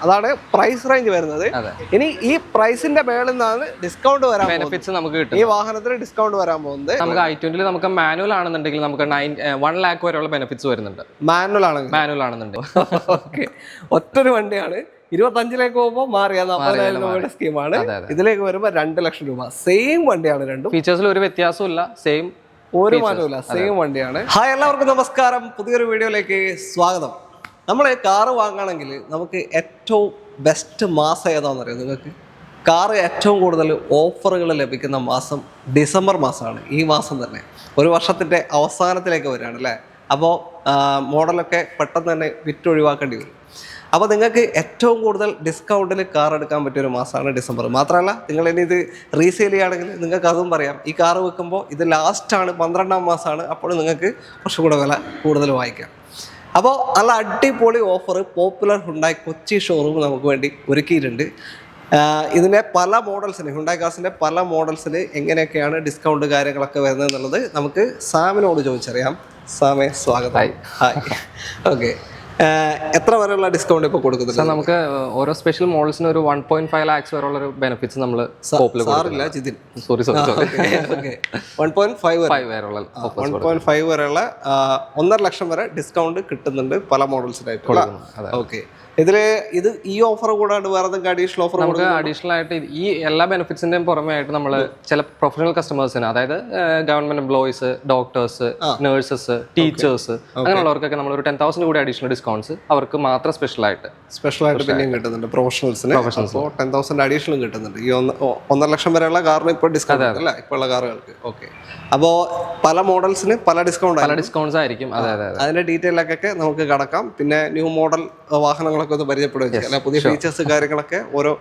അതാണ് price range വരുന്നത്. ഇനി ഈ പ്രൈസിന്റെ മേളിൽ നിന്നാണ് ഡിസ്കൗണ്ട് വരാൻ ബെനിഫിറ്റ്സ് നമുക്ക് കിട്ടും. ഈ വാഹനത്തിന് ഡിസ്കൗണ്ട് വരാൻ പോകുന്നത്. നമുക്ക് i20 നമുക്ക് മാനുവൽ ആണെന്നുണ്ടെങ്കിൽ നമുക്ക് 1 lakh വരെയുള്ള ബെനിഫിറ്റ്സ് വരുന്നുണ്ട്. മാനുവൽ ആണെന്നുണ്ടെങ്കിൽ ഓക്കെ, ഒറ്റൊരു വണ്ടിയാണ്. 25ലേക്ക് പോകുമ്പോൾ മാറിയ 40,000 രൂപയുടെ സ്കീമാണ്. ഇതിലേക്ക് വരുമ്പോൾ 2 ലക്ഷം രൂപ. സെയിം വണ്ടിയാണ് രണ്ടും. ഫീച്ചേഴ്സിൽ ഒരു വ്യത്യാസവും ഇല്ല, സെയിം ഒരു മാറ്റമില്ല, സെയിം വണ്ടിയാണ്. ഹായ്, എല്ലാവർക്കും നമസ്കാരം. പുതിയൊരു വീഡിയോയിലേക്ക് സ്വാഗതം. നമ്മൾ കാറ് വാങ്ങുകയാണെങ്കിൽ നമുക്ക് ഏറ്റവും ബെസ്റ്റ് മാസം ഏതാണെന്നറിയാം നിങ്ങൾക്ക്? കാറ് ഏറ്റവും കൂടുതൽ ഓഫറുകൾ ലഭിക്കുന്ന മാസം ഡിസംബർ മാസമാണ്. ഈ മാസം തന്നെ ഒരു വർഷത്തിൻ്റെ അവസാനത്തിലേക്ക് വരികയാണ് അല്ലേ? അപ്പോൾ മോഡലൊക്കെ പെട്ടെന്ന് തന്നെ വിറ്റൊഴിവാക്കേണ്ടി വരും. അപ്പോൾ നിങ്ങൾക്ക് ഏറ്റവും കൂടുതൽ ഡിസ്കൗണ്ടിൽ കാർ എടുക്കാൻ പറ്റിയൊരു മാസമാണ് ഡിസംബർ. മാത്രമല്ല, നിങ്ങൾ ഇനി ഇത് റീസെയിൽ ചെയ്യുകയാണെങ്കിൽ നിങ്ങൾക്ക് അതും പറയാം. ഈ കാർ വെക്കുമ്പോൾ ഇത് ലാസ്റ്റാണ്, 12ാം മാസമാണ്, അപ്പോൾ നിങ്ങൾക്ക് കുറച്ചുകൂടെ വില കൂടുതൽ വാങ്ങിക്കാം. അപ്പോൾ നല്ല അടിപൊളി offer popular Hyundai Kochi showroom നമുക്ക് വേണ്ടി ഒരുക്കിയിട്ടുണ്ട്. ഇതിൻ്റെ പല മോഡൽസിന്, ഹുണ്ടായി കാർസിൻ്റെ പല മോഡൽസിന് എങ്ങനെയൊക്കെയാണ് ഡിസ്കൗണ്ട് കാര്യങ്ങളൊക്കെ വരുന്നത് എന്നുള്ളത് നമുക്ക് സാമിനോട് ചോദിച്ചറിയാം. സാമേ, സ്വാഗതം. ഹായ്. ഓക്കെ, എത്ര വരെയുള്ള ഡിസ്കൗണ്ട് ഇപ്പോൾ കൊടുക്കുന്നുണ്ട്? നമുക്ക് ഓരോ സ്പെഷ്യൽ മോഡൽസിന് ഒരു 1.5 lakhs വരെയുള്ള ഒരു ബെനിഫിറ്റ്സ് നമ്മൾ സാറില്ല ജിതിൻ, സോറി 1.5 വരെയുള്ള 1.5 ലക്ഷം വരെ ഡിസ്കൗണ്ട് കിട്ടുന്നുണ്ട് പല മോഡൽസിനായിട്ട്. ഓക്കെ, ഇത് ഈ ഓഫർ കൂടാണ്ട് വേറെ എന്തെങ്കിലും അഡീഷണൽ ഓഫർ? നമുക്ക് അഡീഷണൽ ആയിട്ട് ഈ എല്ലാ ബെനിഫിറ്റ്സിന്റെയും പുറമെ ആയിട്ട് നമ്മൾ ചില പ്രൊഫഷണൽ കസ്റ്റമേഴ്സിന്, അതായത് government employees, doctors, nurses, teachers, അങ്ങനെയുള്ളവർക്കൊക്കെ നമ്മൾ ഒരു 10,000 കൂടി അഡീഷണൽ ഡിസ്കൗണ്ട്സ് അവർക്ക് മാത്രം സ്പെഷ്യൽ ആയിട്ട് പിന്നെയും കിട്ടുന്നുണ്ട്. പ്രൊഫഷണൽസിന് 10,000 അഡീഷണൽ കിട്ടുന്നുണ്ട്. ഈ 1.5 ലക്ഷം വരെയുള്ള കാറിന് ഇപ്പോൾ ഡിസ്കൗണ്ട് അല്ല, ഇപ്പോൾ ഉള്ള കാറുകൾക്ക്. ഓക്കെ, അപ്പോൾ പല മോഡൽസിന് പല ഡിസ്കൗണ്ട്സ് ആയിരിക്കും. അതിന്റെ ഡീറ്റെയിലൊക്കെ നമുക്ക് കടക്കാം. പിന്നെ ന്യൂ മോഡൽ വാഹനങ്ങളൊക്കെ ഒന്ന് പരിചയപ്പെടുകയും അല്ല, പുതിയ ഫീച്ചേഴ്സ് കാര്യങ്ങളൊക്കെ ഓരോ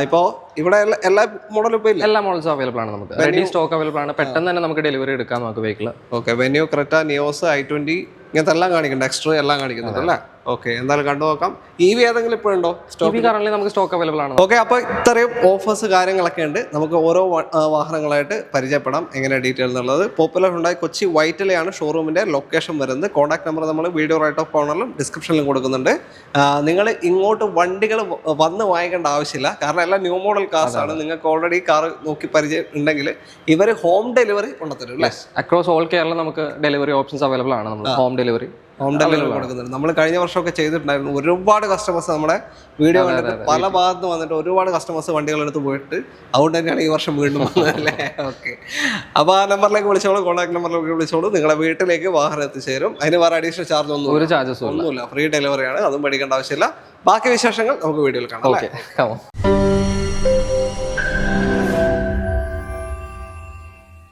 ഇപ്പോൾ ഇവിടെ എല്ലാ മോഡലും ഇപ്പോൾ ഇല്ല, എല്ലാ മോഡൽസും അവൈലബിൾ ആണ്. നമുക്ക് റെഡി സ്റ്റോക്ക് അവൈലബിൾ ആണ്. പെട്ടെന്ന് തന്നെ നമുക്ക് ഡെലിവറി എടുക്കാം നമുക്ക് vehicle. Okay, venue, Creta, NIOS, i20 ഇങ്ങനത്തെ എല്ലാം കാണിക്കുന്നുണ്ട്, എക്സ്ട്രാ എല്ലാം കാണിക്കുന്നുണ്ട് അല്ലേ? ഓക്കെ, എന്തായാലും കണ്ടു നോക്കാം. EV ഏതെങ്കിലും ഇപ്പോഴുണ്ടോ? കറന്റ് നമുക്ക് സ്റ്റോക്ക് അവൈലബിൾ ആണ്. ഓക്കെ, അപ്പോൾ ഇത്രയും ഓഫേഴ്സ് കാര്യങ്ങളൊക്കെ ഉണ്ട്. നമുക്ക് ഓരോ വാഹനങ്ങളായിട്ട് പരിചയപ്പെടാം എങ്ങനെ ഡീറ്റെയിൽ എന്നുള്ളത്. പോപ്പുലർ ഹുണ്ടായി കൊച്ചി വൈറ്റിലെയാണ് ഷോറൂമിന്റെ ലൊക്കേഷൻ വരുന്നത്. കോൺടാക്ട് നമ്പർ നമ്മൾ വീഡിയോ റൈറ്റ് ഓഫ് കോർണറിലും ഡിസ്ക്രിപ്ഷനിലും കൊടുക്കുന്നുണ്ട്. നിങ്ങൾ ഇങ്ങോട്ട് വണ്ടികൾ വന്ന് വാങ്ങിക്കേണ്ട ആവശ്യമില്ല, കാരണം എല്ലാം ന്യൂ മോഡൽ കാർസ് ആണ്. നിങ്ങൾക്ക് ഓൾറെഡി കാർ നോക്കി പരിചയം ഉണ്ടെങ്കിൽ ഇവർ ഹോം ഡെലിവറി കൊണ്ടുതരും അല്ലേ? അക്രോസ് ഓൾ കേരള നമുക്ക് ഡെലിവറി ഓപ്ഷൻസ് അവൈലബിൾ ആണ്. നമ്മൾ ഹോം ഡെലിവറി കൊടുക്കുന്നുണ്ട്. നമ്മൾ കഴിഞ്ഞ വർഷമൊക്കെ ചെയ്തിട്ടുണ്ടായിരുന്നു. ഒരുപാട് കസ്റ്റമേഴ്സ് നമ്മുടെ വീഡിയോ കണ്ടിട്ട് പല ഭാഗത്ത് വന്നിട്ട് ഒരുപാട് കസ്റ്റമേഴ്സ് വണ്ടികളെടുത്ത് പോയിട്ട്, അതുകൊണ്ട് തന്നെയാണ് ഈ വർഷം വീണ്ടും വന്നത് അല്ലേ? ഓക്കെ, അപ്പോൾ ആ നമ്പറിലേക്ക് വിളിച്ചോളൂ, കോൺടാക്ട് നമ്പറിലേക്ക് വിളിച്ചോളൂ. നിങ്ങളുടെ വീട്ടിലേക്ക് വാഹനം എത്തിച്ചേരും. അതിന് വേറെ അഡീഷണൽ ചാർജ് ഒന്നുമില്ല, ഫ്രീ ഡെലിവറിയാണ്. അതും പഠിക്കേണ്ട ആവശ്യമില്ല. ബാക്കി വിശേഷങ്ങൾ നമുക്ക് വീഡിയോയിൽ കാണാം.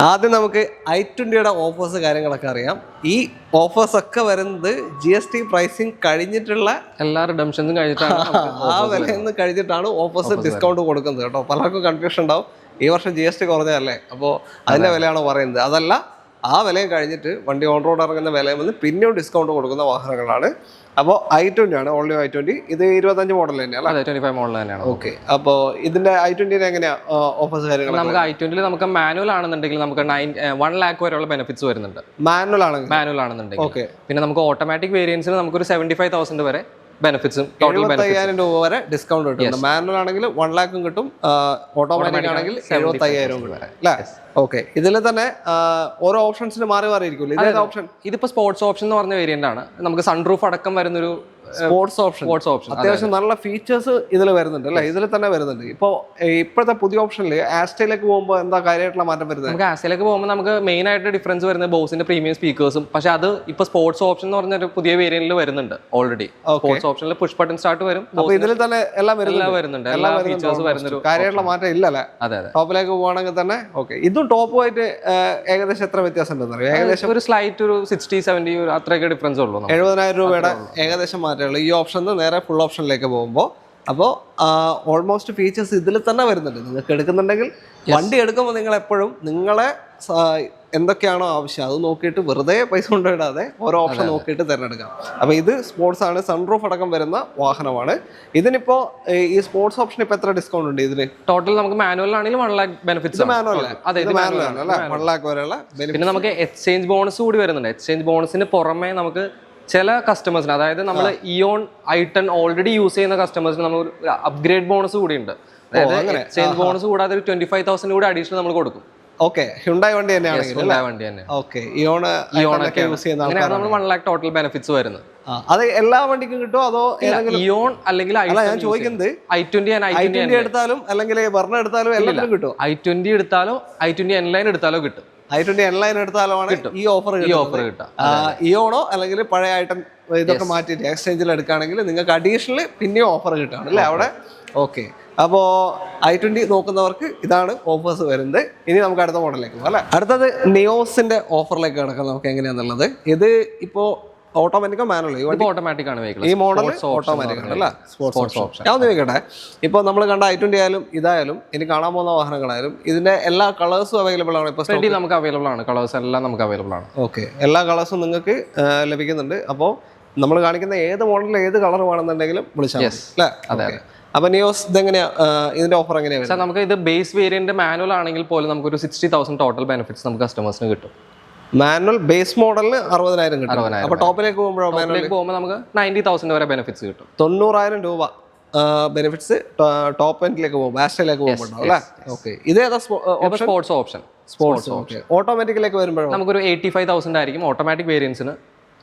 ആദ്യം നമുക്ക് i20യുടെ ഓഫേഴ്സ് കാര്യങ്ങളൊക്കെ അറിയാം. ഈ ഓഫേഴ്സ് ഒക്കെ വരുന്നത് GST പ്രൈസിങ് കഴിഞ്ഞിട്ടുള്ള എല്ലാ റിഡംഷൻസും കഴിഞ്ഞിട്ടാണ്, ആ വിലയിൽ കഴിഞ്ഞിട്ടാണ് ഓഫേഴ്സ് ഡിസ്കൗണ്ട് കൊടുക്കുന്നത് കേട്ടോ. പലർക്കും കൺഫ്യൂഷൻ ഉണ്ടാവും, ഈ വർഷം GST കുറഞ്ഞതല്ലേ, അപ്പോൾ അതിൻ്റെ വിലയാണോ പറയുന്നത്? അതല്ല, ആ വിലയും കഴിഞ്ഞിട്ട് വണ്ടി ഓൺ റോഡ് ഇറങ്ങുന്ന വിലയിൽ നിന്ന് പിന്നെയും ഡിസ്കൗണ്ട് കൊടുക്കുന്ന വാഹനങ്ങളാണ്. അപ്പോൾ i20 ആണ്, ഓൺലി i20. ഇത് 25 മോഡൽ തന്നെയാണ്, 25 മോഡൽ തന്നെയാണ്. ഓക്കെ, അപ്പോൾ ഇതിന്റെ i20 എങ്ങനെയാ ഓഫേഴ്സ് കാര്യങ്ങൾ? നമുക്ക് i20 നമുക്ക് മാനുവൽ ആണെന്നുണ്ടെങ്കിൽ നമുക്ക് 1 lakh വരെയുള്ള ബെനിഫിറ്റ്സ് വരുന്നുണ്ട്. മാനുവൽ ആണെന്നുണ്ടെങ്കിൽ. ഓക്കെ, പിന്നെ നമുക്ക് ഓട്ടോമാറ്റിക് വേരിയൻസിന് നമുക്കൊരു 75,000 വരെ ബെനിഫിറ്റ്സും 75,000 രൂപ വരെ ഡിസ്കൗണ്ട് കിട്ടും. മാനുവൽ ആണെങ്കിൽ 1 lakh കിട്ടും, ഓട്ടോമാറ്റിക് ആണെങ്കിൽ 75,000 കിട്ടും അല്ലേ? ഓക്കെ, ഇതിൽ തന്നെ ഓരോ ഓപ്ഷൻസിന് മാറി മാറിയിരിക്കും. ഓപ്ഷൻ ഇതിപ്പോ സ്പോർട്സ് ഓപ്ഷൻ എന്ന് പറഞ്ഞ വേരിയന്റ് ആണ്. നമുക്ക് സൺറൂഫ് അടക്കം വരുന്നൊരു സ്പോർട്സ് ഓപ്ഷൻ അത്യാവശ്യം നല്ല ഫീച്ചേഴ്സ് ഇതിൽ വരുന്നുണ്ട് അല്ലേ? ഇതിൽ തന്നെ വരുന്നുണ്ട്. ഇപ്പോഴത്തെ പുതിയ ഓപ്ഷനിൽ ആസ്റ്റയിലേക്ക് പോകുമ്പോൾ എന്താ കാര്യമായിട്ടുള്ള മാറ്റം വരുന്നത്? നമുക്ക് ആസ്റ്റയിലേക്ക് പോകുമ്പോൾ നമുക്ക് മെയിൻ ആയിട്ട് ഡിഫറൻസ് വരുന്നത് ബോസിന്റെ പ്രീമിയം സ്പീക്കേഴ്സും. പക്ഷെ അത് ഇപ്പൊ സ്പോർട്സ് ഓപ്ഷൻ എന്ന് പറഞ്ഞ ഒരു പുതിയ വേരിയന്റിൽ വരുന്നുണ്ട് ഓൾറെഡി. സ്പോർട്സ് ഓപ്ഷനിൽ പുഷ് ബട്ടൺ സ്റ്റാർട്ട് വരും. ഇതിൽ തന്നെ എല്ലാം വരുന്നുണ്ട്, എല്ലാ ഫീച്ചേഴ്സ് വരുന്ന കാര്യമായിട്ടുള്ള മാറ്റം ഇല്ലല്ലേ? ടോപ്പിലേക്ക് പോകുകയാണെങ്കിൽ തന്നെ. ഓക്കെ, ഇതും ടോപ്പുമായിട്ട് ഏകദേശം എത്ര വ്യത്യാസം ഉണ്ടെന്ന് അറിയാം? ഏകദേശം ഒരു സ്ലൈറ്റ് ഒരു 60-70 അത്രയൊക്കെ ഡിഫറൻസ് ഉള്ളൂ. 70,000 രൂപയുടെ ഏകദേശം മാറ്റം ഈ ഓപ്ഷൻ നേരെ ഫുൾ ഓപ്ഷനിലേക്ക് പോകുമ്പോൾ. അപ്പോൾ ഓൾമോസ്റ്റ് ഫീച്ചേഴ്സ് ഇതിൽ തന്നെ വരുന്നുണ്ട്. നിങ്ങൾക്ക് എടുക്കുന്നുണ്ടെങ്കിൽ വണ്ടി എടുക്കുമ്പോൾ നിങ്ങൾ എപ്പോഴും നിങ്ങളെ എന്തൊക്കെയാണോ ആവശ്യം അത് നോക്കിയിട്ട് വെറുതെ പൈസ കൊണ്ടുവിടാതെ ഓരോ ഓപ്ഷൻ നോക്കിയിട്ട് തിരഞ്ഞെടുക്കാം. അപ്പോൾ ഇത് സ്പോർട്സ് ആണ്, സൺറൂഫ് അടക്കം വരുന്ന വാഹനമാണ്. ഇതിനിപ്പോൾ ഈ സ്പോർട്സ് ഓപ്ഷൻ ഇപ്പോൾ എത്ര ഡിസ്കൗണ്ട് ഉണ്ട് ഇതിന്? ടോട്ടൽ നമുക്ക് മാനുവൽ ആണെങ്കിലും 1 lakh ബെനിഫിറ്റ്സ്. മാനുവൽ 1 lakh വരെയുള്ള. പിന്നെ നമുക്ക് എക്സ്ചേഞ്ച് ബോണസ് കൂടി വരുന്നുണ്ട്. എക്സ്ചേഞ്ച് ബോണസിന് പുറമെ നമുക്ക് ചില കസ്റ്റമേഴ്സിന്, അതായത് നമ്മൾ ഇയോൺ i10 ഓൾറെഡി യൂസ് ചെയ്യുന്ന കസ്റ്റമേഴ്സിന് നമ്മൾ ഒരു അപ്ഗ്രേഡ് ബോണസ് കൂടി ഉണ്ട്. അതായത് എക്സ്ചേഞ്ച് ബോണസ് കൂടാതെ ഒരു 25,000 കൂടി അഡീഷണൽ നമ്മൾ കൊടുക്കും. ഓക്കെ, ഹ്യുണ്ടായി വണ്ടി തന്നെയാണ്. വണ്ടി തന്നെ. ഓക്കെ, ഇയോണൊക്കെ യൂസ് ചെയ്യുന്ന അങ്ങനെയാണ് നമ്മൾ 1 lakh ടോട്ടൽ ബെനിഫിറ്റ്സ് വരുന്നത്. അത് എല്ലാ വണ്ടിക്കും കിട്ടുമോ അതോ ഇയോൺ അല്ലെങ്കിൽ ഞാൻ ചോദിക്കുന്നത് i20 എടുത്താലും അല്ലെങ്കിൽ വെർണ എടുത്താലും എല്ലാത്തിനും കിട്ടും? i20 എടുത്താലോ i20 N-line എടുത്താലോ കിട്ടും. i20 N-line എടുത്താലോ ആണ് ഈ ഓഫർ കിട്ടും. ഇയോണോ അല്ലെങ്കിൽ പഴയ i10 ഇതൊക്കെ മാറ്റിയിട്ട് എക്സ്ചേഞ്ചിൽ എടുക്കുകയാണെങ്കിൽ നിങ്ങൾക്ക് അഡീഷണൽ പിന്നെയും ഓഫർ കിട്ടുകയാണ് അല്ലേ അവിടെ? ഓക്കെ, അപ്പോൾ i20 നോക്കുന്നവർക്ക് ഇതാണ് ഓഫേഴ്സ് വരുന്നത്. ഇനി നമുക്ക് അടുത്ത മോഡലിലേക്ക് പോകാം അല്ലേ? അടുത്തത് നിയോസിന്റെ ഓഫറിലേക്ക് കിടക്കാം. നമുക്ക് എങ്ങനെയാണെന്നുള്ളത്, ഇത് ഇപ്പോൾ ഓട്ടോമാറ്റിക്കോ മാനുവലോ? ഓട്ടോമാറ്റിക് ആണ് വെഹിക്കിൾ. ഈ മോഡൽ ഓട്ടോമാറ്റിക് ആണ് അല്ലേ? Sports option. ഞാൻ ഒന്ന് ചോദിക്കട്ടെ, ഇപ്പോൾ നമ്മൾ കണ്ട i20 ആയാലും ഇതായാലും ഇനി കാണാൻ പോകുന്ന വാഹനങ്ങളായാലും ഇതിന്റെ എല്ലാ കളേഴ്സും അവൈലബിൾ ആണ്? ഇപ്പോൾ നമുക്ക് അവൈലബിൾ ആണ്, കളേഴ്സ് എല്ലാം നമുക്ക് അവൈലബിൾ ആണ്. ഓക്കെ, എല്ലാ കളേഴ്സും നിങ്ങൾക്ക് ലഭിക്കുന്നുണ്ട്. അപ്പോൾ നമ്മൾ കാണിക്കുന്ന ഏത് മോഡലിൽ ഏത് കളർ വേണമെന്നുണ്ടെങ്കിലും വിളിച്ചാൽ അല്ലേ? അതെ. അപ്പൊ നിയോസ് ഇതെങ്ങനെയാ, ഇതിന്റെ ഓഫർ എങ്ങനെയാണ്? നമുക്ക് ഇത് ബേസ് വേരിയന്റ് മാനുവൽ ആണെങ്കിൽ പോലും നമുക്കൊരു 60,000 ടോട്ടൽ ബെനിഫിറ്റ്സ് നമുക്ക് കസ്റ്റമേഴ്സിന് കിട്ടും. മാനുവൽ ബേസ് മോഡലിന് 60,000 കിട്ടും. അപ്പൊ ടോപ്പിലേക്ക് പോകുമ്പോൾ നമുക്ക് 90,000 വരെ ബെനിഫിറ്റ്സ് കിട്ടും. 90,000 രൂപ ബെനിഫിറ്റ്സ് ടോപ്പ് എൻഡിലേക്ക് പോകുമ്പോൾ, ആസ്റ്റയിലേക്ക് പോകുമ്പോൾ അല്ലേ? ഓക്കെ, ഇത് ഏതാ സ്പോർട്സ് ഓപ്ഷൻ? സ്പോർട്സ്. ഓക്കെ, ഓട്ടോമാറ്റിക്കിലേക്ക് വരുമ്പോഴോ നമുക്കൊരു 85,000 ആയിരിക്കും ഓട്ടോമാറ്റിക് വേരിയൻസിന്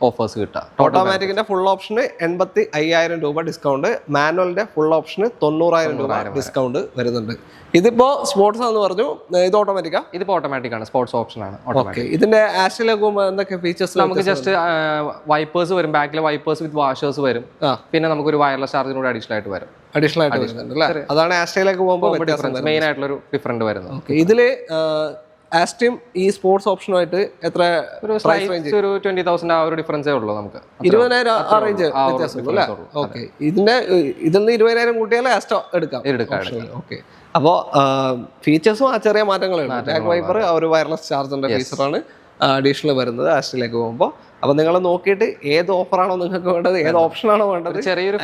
ഓഫേഴ്സ് കിട്ടുക. ഓട്ടോമാറ്റിക്കിന്റെ ഫുൾ ഓപ്ഷന് 85,000 രൂപ ഡിസ്കൗണ്ട്, മാനുവലിന്റെ ഫുൾ ഓപ്ഷന് 90,000 രൂപ ഡിസ്കൗണ്ട് വരുന്നുണ്ട്. ഇതിപ്പോ സ്പോർട്സ് ആണെന്ന് പറഞ്ഞു, ഇത് ഓട്ടോമാറ്റിക്കാ? ഇതിപ്പോ ഓട്ടോമാറ്റിക് ആണ്, സ്പോർട്സ് ഓപ്ഷൻ ആണ്. ഓക്കെ, ഇതിന്റെ ആഷിലേക്ക് പോകുമ്പോൾ എന്തൊക്കെ ഫീച്ചേഴ്സ്? നമുക്ക് ജസ്റ്റ് വൈപ്പേഴ്സ് വരും, ബാക്കിലെ വൈപ്പേഴ്സ് വിത്ത് വാഷേഴ്സ് വരും. പിന്നെ നമുക്കൊരു വയർലെസ് ചാർജിംഗ് കൂടി അഡീഷണൽ ആയിട്ട് വരും. അതാണ് ആസ്റ്റയിലേക്ക് പോകുമ്പോൾ മെയിൻ ആയിട്ടുള്ള ഒരു ഡിഫറൻറ്റ് വരുന്നത്. ഇതില് ആസ്റ്റിം ഈ സ്പോർട്സ് ഓപ്ഷനുമായിട്ട് എത്ര ഒരു 20,000 ആ ഒരു ഡിഫറൻസേ ഉള്ളൂ. നമുക്ക് 20,000 ആ റേഞ്ച് വ്യത്യാസം അല്ലേ? ഓക്കെ, ഇതിൽ നിന്ന് 20,000 കൂട്ടിയാൽ ആസ്റ്റോ എടുക്കാം. ഓക്കെ, അപ്പോൾ ഫീച്ചേഴ്സും ആ ചെറിയ മാറ്റങ്ങളുണ്ട്. ബാക്ക് വൈപ്പർ ആ ഒരു വയർലെസ് ചാർജറിന്റെ ഫീച്ചറാണ് അഡീഷണൽ വരുന്നത് ആസ്റ്റിലേക്ക് പോകുമ്പോൾ. അപ്പോൾ നിങ്ങൾ നോക്കിയിട്ട് ഏത് ഓഫറാണോ നിങ്ങൾക്ക് വേണ്ടത്, ഏത് ഓപ്ഷനാണോ വേണ്ടത്. ചെറിയൊരു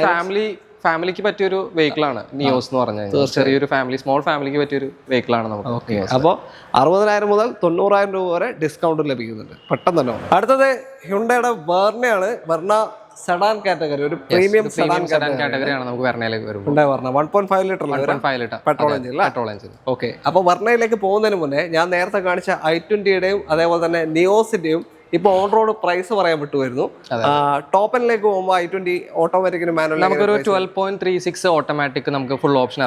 ഫാമിലിക്ക് പറ്റിയൊരു വെഹിക്കിളാണ് നിയോസ് എന്ന് പറഞ്ഞാൽ. ചെറിയൊരു സ്മോൾ ഫാമിലിക്ക് പറ്റിയൊരു വെഹിക്കിളാണ് നമുക്ക്. അപ്പോൾ 60,000 മുതൽ 90,000 രൂപ വരെ ഡിസ്കൗണ്ട് ലഭിക്കുന്നുണ്ട്. പെട്ടെന്ന് തന്നെ. അടുത്തത് ഹ്യുണ്ടായുടെ വെർണയാണ്. വെർണ സെഡാൻ കാറ്റഗറി, ഒരു പ്രീമിയം സെഡാൻ കാറ്റഗറിയാണ് നമുക്ക് വെർണയിലേക്ക് വരുമ്പോൾ. Hyundai Verna 1.5 litre petrol engine. Okay, അപ്പോൾ വെർണയിലേക്ക് പോകുന്നതിന് മുന്നേ ഞാൻ നേരത്തെ കാണിച്ച i20യുടെയും അതേപോലെ തന്നെ നിയോസിന്റെയും ഇപ്പോൾ ഓൺ റോഡ് പ്രൈസ് പറയാൻ വിട്ടുവരുന്നു. ടോപ്പനിലേക്ക് പോകുമ്പോൾ i20 ഓട്ടോമാറ്റിക്കിന് മാനുവൽ നമുക്കൊരു 12.36 ഓട്ടോമാറ്റിക് നമുക്ക് ഫുൾ ഓപ്ഷൻ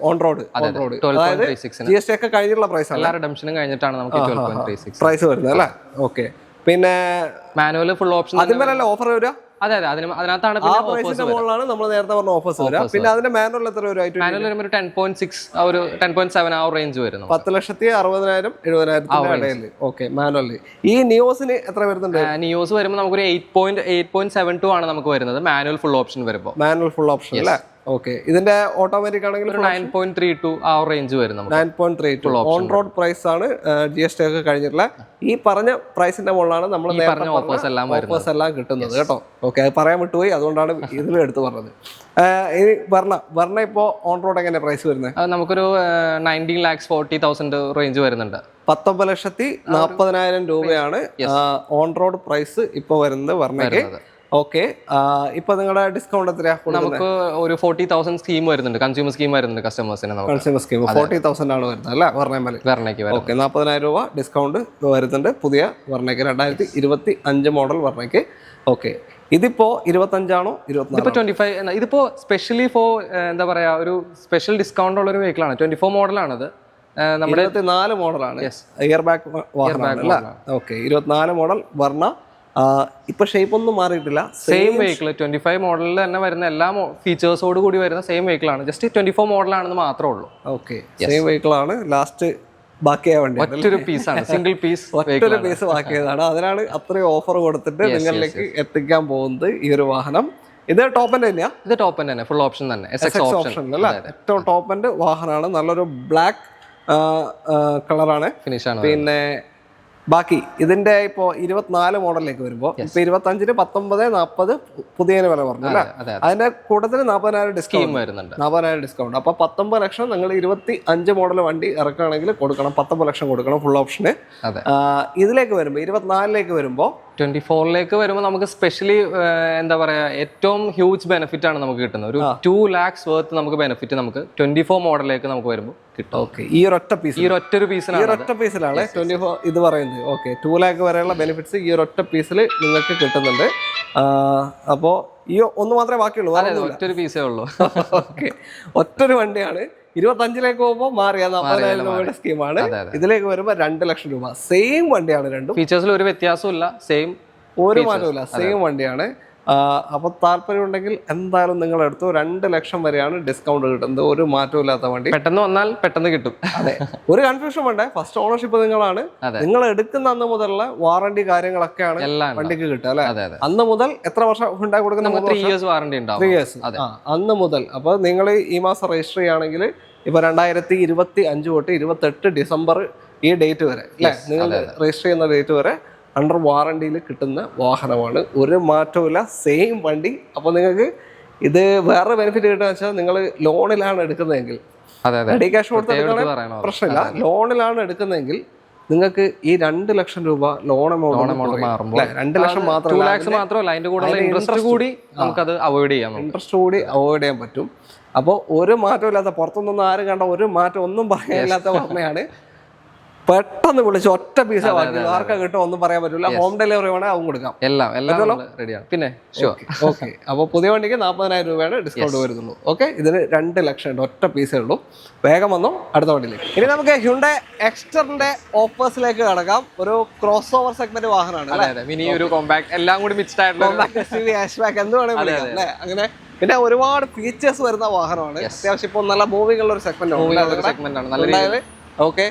ഓൺ റോഡ് അതായത് GST ഒക്കെ കഴിഞ്ഞിട്ടുള്ള പ്രൈസ് എല്ലാ റിഡംഷനും കഴിഞ്ഞിട്ടാണ് നമുക്ക് 12.36 പ്രൈസ് വരുന്നത് അല്ലേ? ഓക്കെ, പിന്നെ മാനുവൽ ഫുൾ ഓപ്ഷൻ അതിന്മേലല്ലേ ഓഫർ വരിക? അതെ, അതിനകത്താണ് നമ്മൾ നേരത്തെ പറഞ്ഞ ഓഫേഴ്സ് വരാം. പിന്നെ അതിന്റെ മാനുവൽ എത്ര വരും? മാനുവൽ വരുമ്പോൾ 10.6 ഒരു 10.7 ആ റേഞ്ച് വരും. 10,60,000 70,000 ഇടയിൽ. Okay, manual. ഈ നിയോസിന് എത്ര വരുന്നുണ്ട്? നിയോസ് വരുമ്പോൾ നമുക്കൊരു 8.72 ആണ് നമുക്ക് വരുന്നത് മാനുവൽ ഫുൾ ഓപ്ഷൻ വരുമ്പോൾ. മാനുവൽ ഫുൾ ഓപ്ഷൻ അല്ലേ? ഓക്കെ, ഇതിന്റെ ഓട്ടോമാറ്റിക് ആണെങ്കിൽ 9.32 ആ റേഞ്ച് വരും. 9.32 ഓൺ റോഡ് പ്രൈസ് ആണ്. GST ഒക്കെ കഴിഞ്ഞിട്ടുള്ള ഈ പറഞ്ഞ പ്രൈസിന്റെ മുകളിലാണ് നമ്മൾ ഓഫേഴ്സ് എല്ലാം കിട്ടുന്നത് കേട്ടോ. ഓക്കെ, അത് പറയാൻ വിട്ടുപോയി, അതുകൊണ്ടാണ് ഇതിൽ എടുത്ത് പറഞ്ഞത്. ഇനി വെർണ ഇപ്പോൾ ഓൺ റോഡ് എങ്ങനെ പ്രൈസ് വരുന്നത്? നമുക്കൊരു 19,40,000 റേഞ്ച് വരുന്നുണ്ട്. 19,40,000 രൂപയാണ് ഓൺ റോഡ് പ്രൈസ് ഇപ്പോൾ വരുന്നത് വെർണയ്ക്ക്. ഓക്കെ, ഇപ്പൊ നിങ്ങളുടെ ഡിസ്കൗണ്ട് എത്രയാ? നമുക്ക് ഒരു 40,000 സ്കീം വരുന്നുണ്ട്, കൺസ്യൂമർ സ്കീം വരുന്നുണ്ട് കസ്റ്റമേഴ്സിന്. കൺസ്യൂമർ സ്കീം 40,000 ആണ് വരുന്നത് അല്ലേ വെർണയ്ക്ക്? ഓക്കെ, 40,000 രൂപ ഡിസ്കൗണ്ട് വരുന്നുണ്ട് പുതിയ വെർണയ്ക്ക്, 2025 മോഡൽ വെർണയ്ക്ക്. ഓക്കെ, ഇതിപ്പോ 25 ആണോ 24? 25. ഇതിപ്പോ സ്പെഷ്യലി ഫോർ എന്താ പറയാ, ഒരു സ്പെഷ്യൽ ഡിസ്കൗണ്ട് ഉള്ള ഒരു വെഹിക്കിളാണ്. 24 മോഡലാണിത്. നമ്മുടെ 24 മോഡലാണ്, ഇയർ ബാഗ് വാഹനമാണ്. Okay, 24 model Verna. ഇപ്പൊ ഷേപ്പ് ഒന്നും മാറിയിട്ടില്ല, സെയിം വെഹിക്കിൾ. 25 മോഡലിൽ തന്നെ വരുന്ന എല്ലാ ഫീച്ചേഴ്സോട് കൂടി വരുന്ന സെയിം വെഹിക്കിൾ ആണ്. ജസ്റ്റ് 24 മോഡലാണെന്ന് മാത്രമേ ഉള്ളൂ. ഓക്കെ, സെയിം വെഹിക്കിൾ ആണ്. ലാസ്റ്റ് ബാക്കിയായ വണ്ടി ഒറ്റൊരു പീസാണ്, സിംഗിൾ പീസ് ബാക്കിയതാണ്. അതിനാണ് അത്രയും ഓഫർ കൊടുത്തിട്ട് നിങ്ങളിലേക്ക് എത്തിക്കാൻ പോകുന്നത് ഈ ഒരു വാഹനം. ഇത് ടോപ്പ് എൻഡ് തന്നെയാ? ഇത് ടോപ്പ് എൻഡ് തന്നെ, ഫുൾ ഓപ്ഷൻ തന്നെ, ഓപ്ഷൻ അല്ലേ? ഏറ്റവും ടോപ്പ് എൻഡ് വാഹനമാണ്. നല്ലൊരു ബ്ലാക്ക് കളറാണ് ഫിനിഷാണ്. പിന്നെ ബാക്കി ഇതിന്റെ ഇപ്പോ 24 മോഡലിലേക്ക് വരുമ്പോൾ ഇപ്പൊ 25, 19, 40 പുതിയ വില പറഞ്ഞു അല്ലേ? അതിന്റെ കൂട്ടത്തിൽ 40,000 ഡിസ്കൗണ്ട് വരുന്നുണ്ട്. 40,000 ഡിസ്കൗണ്ട്. അപ്പൊ 19 ലക്ഷം നിങ്ങൾ 25 മോഡൽ വണ്ടി ഇറക്കുകയാണെങ്കിൽ കൊടുക്കണം, 19 ലക്ഷം കൊടുക്കണം ഫുൾ ഓപ്ഷന്. ഇതിലേക്ക് വരുമ്പോൾ 24ലേക്ക് വരുമ്പോൾ 24ലേക്ക് വരുമ്പോൾ നമുക്ക് സ്പെഷ്യലി എന്താ പറയാ ഏറ്റവും ഹ്യൂജ് ബെനിഫിറ്റ് ആണ് നമുക്ക് കിട്ടുന്നത്. ഒരു 2 lakhs വർത്ത് നമുക്ക് ബെനിഫിറ്റ് നമുക്ക് 24 മോഡലിലേക്ക് നമുക്ക് വരുമ്പോൾ കിട്ടും. ഓക്കെ, ഈ ഒരൊറ്റ പീസ്, ഈ ഒരൊറ്റ പീസിലാണ് 24 ഇത് പറയുന്നത്. ഓക്കെ, 2 lakh വരെയുള്ള ബെനിഫിറ്റ്സ് ഈ ഒരൊറ്റ പീസിൽ നിങ്ങൾക്ക് കിട്ടുന്നുണ്ട്. അപ്പോൾ ഈ ഒന്ന് മാത്രമേ ബാക്കിയുള്ളൂ, ഒറ്റൊരു പീസേ ഉള്ളൂ. ഓക്കെ, ഒറ്റൊരു വണ്ടിയാണ്. 25ലേക്ക് പോകുമ്പോൾ മാറിയ 40,000 രൂപയുടെ സ്കീമാണ്. ഇതിലേക്ക് വരുമ്പോൾ 2 ലക്ഷം രൂപ. സെയിം വണ്ടിയാണ് രണ്ടും, ഫീച്ചേഴ്സിൽ ഒരു വ്യത്യാസവും ഇല്ല, സെയിം ഒരു മാറ്റമില്ല, സെയിം വണ്ടിയാണ്. അപ്പോൾ താല്പര്യം ഉണ്ടെങ്കിൽ എന്തായാലും നിങ്ങൾ എടുത്തു. 2 ലക്ഷം വരെയാണ് ഡിസ്കൗണ്ട് കിട്ടുന്നത്, ഒരു മാറ്റവും ഇല്ലാത്ത വണ്ടി. പെട്ടെന്ന് വന്നാൽ പെട്ടെന്ന് കിട്ടും. അതെ, ഒരു കൺഫ്യൂഷൻ വേണ്ടേ, ഫസ്റ്റ് ഓണർഷിപ്പ് നിങ്ങളാണ്. നിങ്ങൾ എടുക്കുന്ന അന്ന് മുതലുള്ള വാറണ്ടി കാര്യങ്ങളൊക്കെയാണ് വണ്ടിക്ക് കിട്ടുക അല്ലെ. അന്ന് മുതൽ എത്ര വർഷം ഉണ്ടായി കൊടുക്കുന്ന 3 years വാറണ്ടി ഉണ്ടാവും. 3 years അന്ന് മുതൽ. അപ്പോൾ നിങ്ങൾ ഈ മാസം രജിസ്റ്റർ ചെയ്യുകയാണെങ്കിൽ ഇപ്പൊ 2025 തൊട്ട് 28 ഡിസംബർ ഈ ഡേറ്റ് വരെ അല്ലെ, നിങ്ങൾ രജിസ്റ്റർ ചെയ്യുന്ന ഡേറ്റ് വരെ അണ്ടർ വാറണ്ടിയിൽ കിട്ടുന്ന വാഹനമാണ്. ഒരു മാറ്റവും സെയിം വണ്ടി. അപ്പോൾ നിങ്ങൾക്ക് ഇത് വേറെ ബെനിഫിറ്റ് കിട്ടുക വെച്ചാൽ നിങ്ങൾ ലോണിലാണ് എടുക്കുന്നതെങ്കിൽ, റെഡി ക്യാഷ് കൊടുത്ത് പ്രശ്നമില്ല. ലോണിലാണ് എടുക്കുന്നതെങ്കിൽ നിങ്ങൾക്ക് ഈ 2 ലക്ഷം രൂപ ലോൺ എമൗണ്ട് മാറുമ്പോൾ 2 ലക്ഷം മാത്രമല്ല അതിന്റെ കൂടെ ഇൻട്രസ്റ്റ് കൂടി നമുക്കത് അവോയ്ഡ് ചെയ്യാൻ പറ്റും. അപ്പോൾ ഒരു മാറ്റവും ഇല്ലാത്ത, പുറത്തുനിന്നൊന്നും ആരും കണ്ട ഒരു മാറ്റം ഒന്നും പറയാനില്ലാത്ത പറഞ്ഞാണ്. പെട്ടെന്ന് വിളിച്ച് ഒറ്റ പീസ് ആർക്കാ കിട്ടും ഒന്നും പറയാൻ പറ്റില്ല. ഹോം ഡെലിവറി വേണേൽ അതും കൊടുക്കാം, എല്ലാം റെഡിയാണ്. പിന്നെ ഓക്കെ, അപ്പോൾ പുതിയ വണ്ടിക്ക് 40,000 രൂപയാണ് ഡിസ്കൗണ്ട് വരുന്നുള്ളൂ. ഓക്കെ, ഇതിന് 2 ലക്ഷം ഉണ്ട്, ഒറ്റ പീസേ ഉള്ളൂ. വേഗം വന്നു അടുത്ത വണ്ടിയിലേക്ക്. ഇനി നമുക്ക് ഹ്യുണ്ടായി എക്സ്റ്ററിന്റെ ഓഫേഴ്സിലേക്ക് കടക്കാം. ഒരു ക്രോസ് ഓവർ സെഗ്മെന്റ് വാഹനമാണ്, മിനി ഒരു കോമ്പാക്ട് എല്ലാം കൂടി മിക്സ്ഡ് ആയിട്ടുള്ള എന്ത് വേണമെങ്കിൽ വിളിക്കാം അല്ലേ. അങ്ങനെ പിന്നെ ഒരുപാട് ഫീച്ചേഴ്സ് വരുന്ന വാഹനമാണ്. അത്യാവശ്യം ഇപ്പോൾ നല്ല മൂവിംഗ് ഉള്ള ഒരു സെഗ്മെന്റ് ആണ്. ഓക്കെ,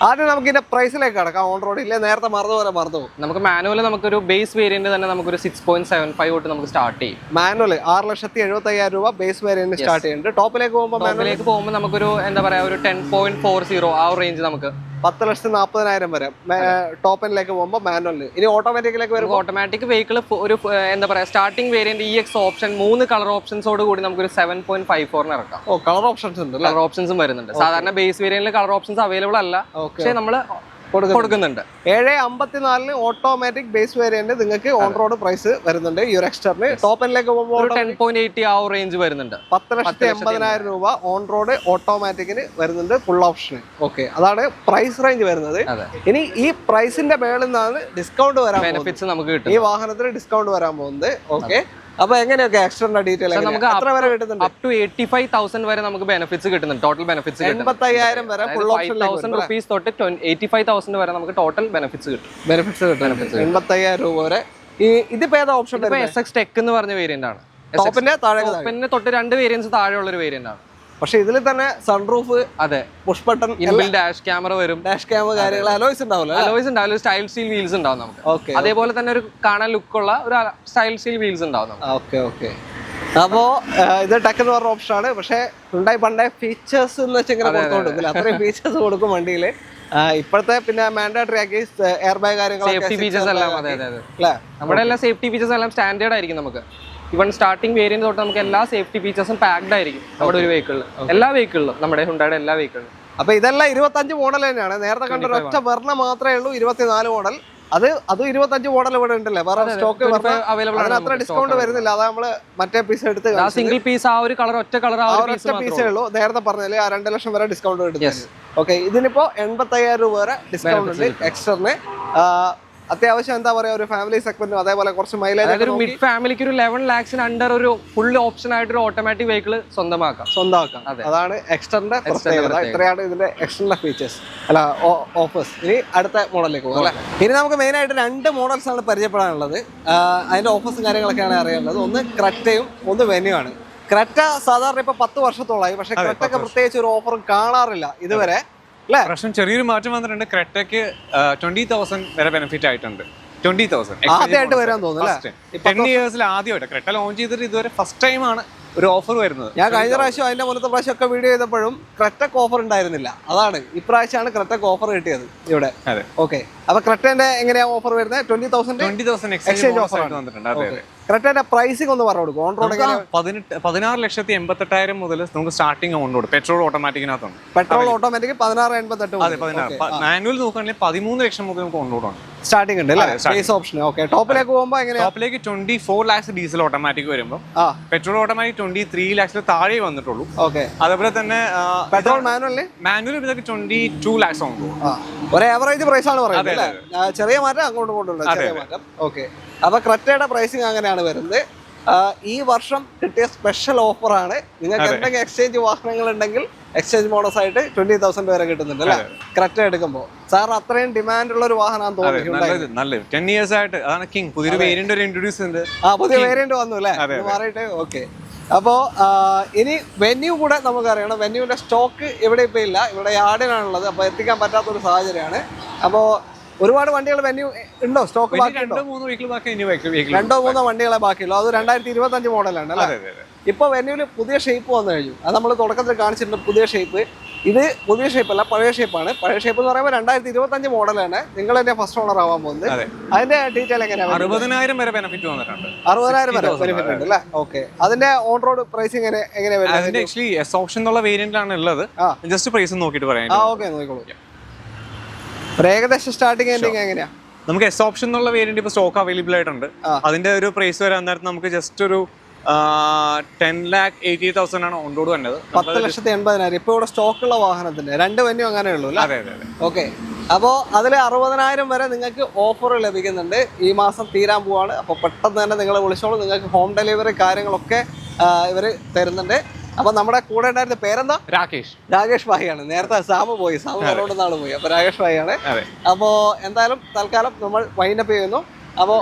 ആദ്യം നമുക്ക് ഇതിന്റെ പ്രൈസിലേക്ക് കടക്കാം. ഓൺ റോഡ് ഇല്ലേ, നേരത്തെ മറന്നു. നമുക്ക് മാനുവൽ നമുക്കൊരു ബേസ് വേരിയന്റ് തന്നെ നമുക്കൊരു 6.75 തൊട്ട് നമുക്ക് സ്റ്റാർട്ട് ചെയ്യും. മാനുവൽ 6,75,000 രൂപ ബേസ് വേരിയന്റ് സ്റ്റാർട്ട് ചെയ്യുന്നുണ്ട്. ടോപ്പിലേക്ക് പോകുമ്പോൾ നമുക്കൊരു എന്താ പറയാ ഒരു 10.40 ആ റേഞ്ച് നമുക്ക് 10,40,000 വരെ ടോപ്പിലേക്ക് പോകുമ്പോൾ മാനുവലിന്. ഇനി ഓട്ടോമാറ്റിക്കിലേക്ക് വരുമ്പോൾ ഓട്ടോമാറ്റിക് വെഹിക്കിൾ ഒരു എന്താ പറയാ starting variant EX option 3 colour ഓപ്ഷൻസോട് കൂടി നമുക്കൊരു 7.54 ഇറക്കാം. കളർ ഓപ്ഷൻസ് ഉണ്ട്, കളർ ഓപ്ഷൻസും വരുന്നുണ്ട്. സാധാരണ ബേസ് വേരിയന്റിൽ കളർ ഓപ്ഷൻസ് അവൈലബിൾ അല്ല, പക്ഷേ നമ്മൾ കൊടുക്കുന്നുണ്ട്. 7,54 ഓട്ടോമാറ്റിക് ബേസ് വേരിയന്റ് നിങ്ങൾക്ക് ഓൺ റോഡ് പ്രൈസ് വരുന്നുണ്ട്. ഈ ഒരു എക്സ്റ്ററിന് ടോപ്പിലേക്ക് പോകുമ്പോൾ 10.80 ആ റേഞ്ച് വരുന്നുണ്ട്. 10,80,000 രൂപ ഓൺ റോഡ് ഓട്ടോമാറ്റിക്കിന് വരുന്നുണ്ട്, ഫുൾ ഓപ്ഷൻ. ഓക്കെ, അതാണ് പ്രൈസ് റേഞ്ച് വരുന്നത്. ഇനി ഈ പ്രൈസിന്റെ മേളിൽ നിന്നാണ് ഡിസ്കൗണ്ട് വരാൻ ബെനിഫിറ്റ്സ് നമുക്ക് കിട്ടും. ഈ വാഹനത്തിന് ഡിസ്കൗണ്ട് വരാൻ പോകുന്നത്. ഓക്കെ, അപ്പൊ എങ്ങനെയൊക്കെ എക്സ്ട്രാ ഡീറ്റെയിൽ നമുക്ക് എത്ര വരെ കിട്ടുന്നുണ്ട്? അപ് ടു 85,000 വരെ നമുക്ക് ബെനിഫിറ്റ്സ് കിട്ടുന്നുണ്ട്. ടോട്ടൽ ബെനിഫിറ്റ്സ് 85,000 വരെ ഫുൾ ഓപ്ഷൻ ₹5,000 തൊട്ട് 85,000 വരെ നമുക്ക് ടോട്ടൽ ബെനിഫിറ്റ്സ് കിട്ടും. 85,000 രൂപ വരെ. ഇതിപ്പോ ഏതാ ഓപ്ഷൻ? SX Tech എന്ന് പറഞ്ഞ വേരിയന്റ് ആണ്. ടോപ്പിന്റെ തൊട്ട് 2 വേരിയന്റ്സ് താഴെയുള്ള ഒരു വേരിയന്റ് ആണ്. പക്ഷെ ഇതിൽ തന്നെ സൺറൂഫ്, അതെ, push button, inbuilt dash camera വരും, ഡാഷ് ക്യാമറ കാര്യങ്ങൾ, അലോയ്സ് ഉണ്ടാവില്ല, സ്റ്റൈൽ സ്റ്റീൽ വീൽസ് ഉണ്ടാവും നമുക്ക്. അതേപോലെ തന്നെ ഒരു കാണാൻ ലുക്കുള്ള ഒരു സ്റ്റൈൽ സ്റ്റീൽ വീൽസ് ഉണ്ടാവും നമുക്ക്. ഓക്കെ. അപ്പോ ഇത് ടെക് എന്ന് പറഞ്ഞ ഓപ്ഷൻ ആണ്. പക്ഷെ ഉണ്ടായി പണ്ടേ ഫീച്ചേഴ്സ് എന്ന് വെച്ചാൽ കൊടുത്തോണ്ടില്ല, അത്രയും ഫീച്ചേഴ്സ് കൊടുക്കും വണ്ടിയില്. ഇപ്പോഴത്തെ പിന്നെ മാൻഡേറ്ററി ആക്കി എയർ ബാഗ് കാര്യങ്ങൾ, സേഫ്റ്റി ഫീച്ചേഴ്സ് എല്ലാം. അതെ, നമ്മുടെ എല്ലാ സേഫ്റ്റി ഫീച്ചേഴ്സ് എല്ലാം സ്റ്റാൻഡേർഡ് ആയിരിക്കും നമുക്ക്. ഇവൺ സ്റ്റാർട്ടിംഗ് വേരിയന്റ് തൊട്ട് നമുക്ക് എല്ലാ സേഫ്റ്റി ഫീച്ചേഴ്സും പാക്ഡ് ആയിരിക്കും നമ്മുടെ ഒരു വെഹിക്കിളിൽ, എല്ലാ വെഹിക്കിളിലും, നമ്മുടെ ഹുണ്ടായുടെ എല്ലാ വെഹിക്കിളിലും. അപ്പൊ ഇതെല്ലാം 25 മോഡൽ തന്നെയാണ്. നേരത്തെ കണ്ട ഒറ്റ വെർണ മാത്രമേ ഉള്ളൂ 24 മോഡൽ. അത് 25 മോഡൽ ഇവിടെ ഉണ്ടല്ലേ, വേറെ സ്റ്റോക്ക് അവൈലബിൾ ആണ്. അത്ര ഡിസ്കൗണ്ട് വരുന്നില്ല. അതാ നമ്മള് മറ്റേ പീസ് എടുത്ത് സിംഗിൾ പീസ്, ആ ഒരു കളർ, ഒറ്റ കളർ, ഒറ്റ പീസേ ഉള്ളൂ. നേരത്തെ പറഞ്ഞാല് 2 ലക്ഷം വരെ ഡിസ്കൗണ്ട് കിട്ടും. ഓക്കെ, ഇതിനിപ്പോ 85,000 രൂപ വരെ ഡിസ്കൗണ്ട് ഉണ്ട് എക്സ്റ്ററിന്. അത്യാവശ്യം എന്താ പറയാ ഒരു ഫാമിലി സെഗ്മെന്റും അതേപോലെ കുറച്ച് മൈലേജ്, ഒരു മിഡ് ഫാമിലിക്ക് ഒരു 11 lakhs അണ്ടർ ഒരു ഫുൾ ഓപ്ഷൻ ആയിട്ട് ഒരു ഓട്ടോമാറ്റിക് വെഹിക്കിൾ സ്വന്തമാക്കാം. അതാണ് എക്സ്റ്ററിന്റെ പ്രത്യേകത. ഇത്രയാണ് ഇതിന്റെ എക്സ്റ്ററിന്റെ ഫീച്ചേഴ്സ് അല്ല ഓഫേഴ്സ്. ഇനി അടുത്ത മോഡലിലേക്ക് പോകും അല്ലെ. ഇനി നമുക്ക് മെയിൻ ആയിട്ട് 2 മോഡൽസ് ആണ് പരിചയപ്പെടാനുള്ളത്. അതിന്റെ ഓഫേഴ്സും കാര്യങ്ങളൊക്കെയാണ് അറിയാനുള്ളത്. ഒന്ന് ക്രെറ്റയും ഒന്ന് വെന്യൂ ആണ്. ക്രെറ്റ സാധാരണ ഇപ്പൊ 10 വർഷത്തോളായി, പക്ഷെ ക്രെറ്റയ്ക്ക് പ്രത്യേകിച്ച് ഒരു ഓഫറും കാണാറില്ല ഇതുവരെ. പ്രശ്നം ചെറിയൊരു മാറ്റം വന്നിട്ടുണ്ട്. ക്രെറ്റയ്ക്ക് 20,000 വരെ ബെനിഫിറ്റ് ആയിട്ടുണ്ട്. 20,000 ആദ്യമായിട്ട് വരാൻ തോന്നുന്നു. 10 ഇയേഴ്സിൽ ആദ്യമായിട്ട് ക്രെറ്റ ലോഞ്ച് ചെയ്തിട്ട് ഇതുവരെ ഫസ്റ്റ് ടൈം ആണ് ഒരു ഓഫർ വരുന്നത്. ഞാൻ കഴിഞ്ഞ പ്രാവശ്യം അതിന്റെ മുന്നത്തെ പ്രാവശ്യം ഒക്കെ വീഡിയോ ചെയ്തപ്പോഴും ക്രെറ്റക്ക് ഓഫർ ഉണ്ടായിരുന്നില്ല. അതാണ് ഇപ്രാവശ്യമാണ് ക്രെറ്റക്ക് ഓഫർ കിട്ടിയത് ഇവിടെ. ഓക്കെ, അപ്പൊ ക്രെറ്റന്റെ എങ്ങനെയാ ഓഫർ വരുന്നത്? 20,000 എക്സ്ചേഞ്ച് ഓഫർ വന്നിട്ടുണ്ട്. അതെ, ക്രെറ്റയുടെ പ്രൈസിംഗ് ഒന്ന് പറഞ്ഞു കൊടുക്കും. ഓൺ റോഡ് എങ്ങനെ? 16,88,000 മുതൽ നമുക്ക് സ്റ്റാർട്ടിംഗ് ഓൺ റോഡ് പെട്രോൾ ഓട്ടോമാറ്റിക്കിനകത്തുണ്ട്. Petrol automatic 16,88. അതെ 16. മാനുവൽ നോക്കുകയാണെങ്കിൽ 13 ലക്ഷം മുതൽ നമുക്ക് ഓൺ റോഡ് ആണ് സ്റ്റാർട്ടിംഗ് ഉണ്ട് അല്ലേ? Base option. ഓക്കെ. ടോപ്പിലേക്ക് പോകുമ്പോൾ എങ്ങനെയാ? ടോപ്പിലേക്ക് 24 lakhs ഡീസൽ ഓട്ടോമാറ്റിക് വരുമ്പോൾ പെട്രോൾ ഓട്ടോമാറ്റിക് 23 lakhs താഴെ വന്നിട്ടുള്ളൂ. ഓക്കെ. അതേപോലെ തന്നെ പെട്രോൾ മാനുവൽ ഇതൊക്കെ 22 lakhs ഓൺ റോഡ്. ഒരു ആവറേജ് പ്രൈസ് ആണ് പറയുന്നത് അല്ലേ? ചെറിയ മാറ്റം അങ്ങോട്ടും ഇങ്ങോട്ടും ചെറിയ മാറ്റം. ഓക്കെ. അപ്പൊ ക്രെറ്റയുടെ പ്രൈസിങ് അങ്ങനെയാണ് വരുന്നത്. ഈ വർഷം കിട്ടിയ സ്പെഷ്യൽ ഓഫറാണ്. നിങ്ങൾക്ക് എന്തെങ്കിലും എക്സ്ചേഞ്ച് വാഹനങ്ങൾ ഉണ്ടെങ്കിൽ എക്സ്ചേഞ്ച് ബോണസ് ആയിട്ട് 20,000 വരെ കിട്ടുന്നുണ്ട് അല്ലേ ക്രെറ്റ എടുക്കുമ്പോൾ? സാർ അത്രയും ഡിമാൻഡ് ഉള്ള ഒരു വാഹനമാണെന്ന് തോന്നുന്നു. 10 years ആയിട്ട് അതാണ് കിങ്. പുതിയൊരു വേരിയന്റ് ഒരു ഇൻട്രൊഡ്യൂസ് ചെയ്യുന്നുണ്ട്. പുതിയ വേരിയന്റ് വന്നു അല്ലേ? മാറിയിട്ട്. ഓക്കെ. അപ്പോൾ ഇനി വെന്യൂ കൂടെ നമുക്കറിയണം. വെന്യൂവിന്റെ സ്റ്റോക്ക് ഇവിടെ ഇപ്പം ഇല്ല, ഇവിടെ യാർഡിനാണുള്ളത്. അപ്പോൾ എത്തിക്കാൻ പറ്റാത്തൊരു സാഹചര്യമാണ്. അപ്പോൾ ഒരുപാട് വണ്ടികൾ വെന്യൂ ഉണ്ടോ? സ്റ്റോക്ക് ബാക്കി 2-3 വണ്ടികളെ ബാക്കിയുള്ളൂ. അത് 2025 മോഡലാണ് അല്ലേ? ഇപ്പൊ വെന്യൂല് പുതിയ ഷേപ്പ് വന്നു കഴിഞ്ഞു. അത് നമ്മൾ തുടക്കത്തിൽ കാണിച്ചിട്ടുണ്ട്. പുതിയ ഷേപ്പ്. ഇത് പുതിയ ഷേപ്പ് അല്ല, പഴയ ഷേപ്പാണ്. പഴയ ഷേപ്പ് എന്ന് പറയുമ്പോൾ 2025 മോഡലാണ്. നിങ്ങൾ തന്നെ ഫസ്റ്റ് ഓണർ ആവാൻ പോകുന്നത്. അതിന്റെ ഡീറ്റെയിൽ എങ്ങനെയാണ്? 60,000 വരെ ബെനിഫിറ്റ് വന്നിട്ടുണ്ട്. 60,000 വരെ ബെനിഫിറ്റ് ഉണ്ട് അല്ലേ? ഓക്കെ. അതിന്റെ ഓൺ റോഡ് പ്രൈസിങ് എങ്ങനെയാണ് വരുന്നത്? ആക്ച്വലി എസ് ഓപ്ഷൻ എന്നുള്ള വേരിയന്റ് ആണ് ഉള്ളത്. ജസ്റ്റ് പ്രൈസ് നോക്കിയിട്ട് പറയാം. ഓക്കെ, നോക്കിക്കോളൂ. ഏകദേശം സ്റ്റാർട്ടിങ് എൻഡിങ് എങ്ങനെയാ? നമുക്ക് എസ് ഓപ്ഷൻ എന്നുള്ള വേരിയന്റ് ഇപ്പൊ സ്റ്റോക്ക് അവൈലബിൾ ആയിട്ടുണ്ട്. അതിന്റെ ഒരു പ്രൈസ് വരാൻ നേരത്തെ നമുക്ക് ജസ്റ്റ് ഒരു 10,80,000 ആണ് ഓൺ റോഡ് വന്നത്. 10,80,000. ഇപ്പൊ ഇവിടെ സ്റ്റോക്കുള്ള വാഹനത്തിന്റെ 2 വെന്യൂ അങ്ങനെ ഉള്ളൂ. അതെ. ഓക്കെ. അപ്പോൾ അതിൽ 60,000 വരെ നിങ്ങൾക്ക് ഓഫർ ലഭിക്കുന്നുണ്ട്. ഈ മാസം തീരാൻ പോവാണ്. അപ്പോൾ പെട്ടെന്ന് തന്നെ നിങ്ങൾ വിളിച്ചോളൂ. നിങ്ങൾക്ക് ഹോം ഡെലിവറി കാര്യങ്ങളൊക്കെ ഇവർ തരുന്നുണ്ട്. അപ്പൊ നമ്മുടെ കൂടെ ഉണ്ടായിരുന്ന പേരെന്താ? രാകേഷ് ഭായിയാണ്. നേരത്തെ സാമു അവരോട് നാള് പോയി. അപ്പൊ രാകേഷ് ഭായിയാണ്. അപ്പോ എന്തായാലും തൽക്കാലം നമ്മൾ വൈൻഡപ്പ് ചെയ്യുന്നു. അപ്പോൾ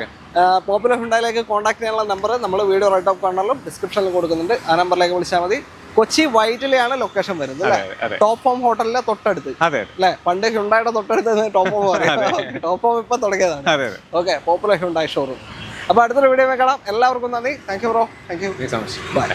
പോപ്പുലർ ഹുണ്ടായിലേക്ക് കോൺടാക്ട് ചെയ്യാനുള്ള നമ്പർ നമ്മൾ വീഡിയോ റൈറ്റ് ഓഫ് കോർണറിലും ഡിസ്ക്രിപ്ഷനിലും കൊടുക്കുന്നുണ്ട്. ആ നമ്പറിലേക്ക് വിളിച്ചാൽ മതി. കൊച്ചി വൈറ്റിലെയാണ് ലൊക്കേഷൻ വരുന്നത് അല്ലേ? ടോപ്പ് ഫോം ഹോട്ടലിലെ തൊട്ടടുത്ത് അല്ലേ? പണ്ട് ഹുണ്ടായുടെ തൊട്ടടുത്ത് ടോപ്പ് ഫോം പറയാം. ടോപ്പ് ഫോം ഇപ്പൊ തുടങ്ങിയതാണ്. ഓക്കെ. Popular Hyundai showroom. അപ്പൊ അടുത്തൊരു വീഡിയോ കാണാം. എല്ലാവർക്കും നന്ദി. Thank you bro. Thank you. By.